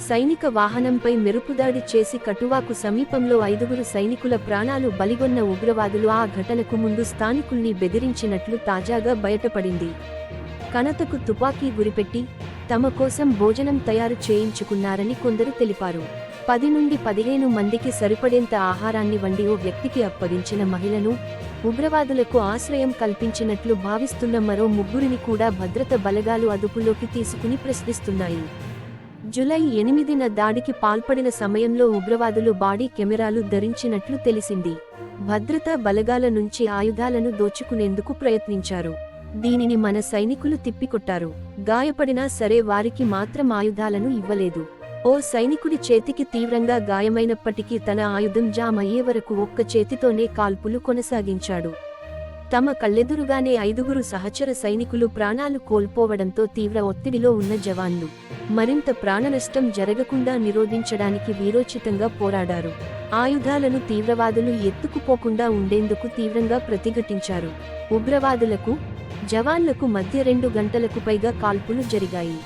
సైనిక వాహనంపై మెరుపుదాడి చేసి కటువాకు సమీపంలో 5గురు సైనికుల ప్రాణాలు బలిగొన్న ఉగ్రవాదులు ఆ ఘటనకు ముందు స్థానికుల్ని బెదిరించినట్లు తాజాగా బయటపడింది. కనతకు తుపాకీ గురిపెట్టి తమ కోసం భోజనం తయారు చేయించుకున్నారని కొందరు తెలిపారు. 10 నుండి 15 మందికి సరిపడేంత ఆహారాన్ని వండి ఓ వ్యక్తికి అప్పగించిన మహిళను, ఉగ్రవాదులకు ఆశ్రయం కల్పించినట్లు భావిస్తున్న మరో 3గురిని కూడా భద్రత బలగాలు అదుపులోకి తీసుకుని ప్రశ్నిస్తున్నాయి. జూలై 8న దాడికి పాల్పడిన సమయంలో ఉగ్రవాదులు బాడీ కెమెరాలు ధరించినట్లు తెలిసింది. భద్రతా బలగాల నుంచి ఆయుధాలను దోచుకునేందుకు ప్రయత్నించారు. దీనిని మన సైనికులు తిప్పికొట్టారు. గాయపడినా సరే వారికి మాత్రం ఆయుధాలను ఇవ్వలేదు. ఓ సైనికుడి చేతికి తీవ్రంగా గాయమైనప్పటికీ తన ఆయుధం జామ్ అయ్యే వరకు ఒక్క చేతితోనే కాల్పులు కొనసాగించాడు. తమ కళ్ళెదురుగానే 5గురు సహచర సైనికులు ప్రాణాలు కోల్పోవడంతో తీవ్ర ఒత్తిడిలో ఉన్న జవాన్లు మరింత ప్రాణనష్టం జరగకుండా నిరోధించడానికి వీరోచితంగా పోరాడారు. ఆయుధాలను తీవ్రవాదులు ఎత్తుకుపోకుండా ఉండేందుకు తీవ్రంగా ప్రతిఘటించారు. ఉగ్రవాదులకు, జవాన్లకు మధ్య 2 గంటలకు పైగా కాల్పులు జరిగాయి.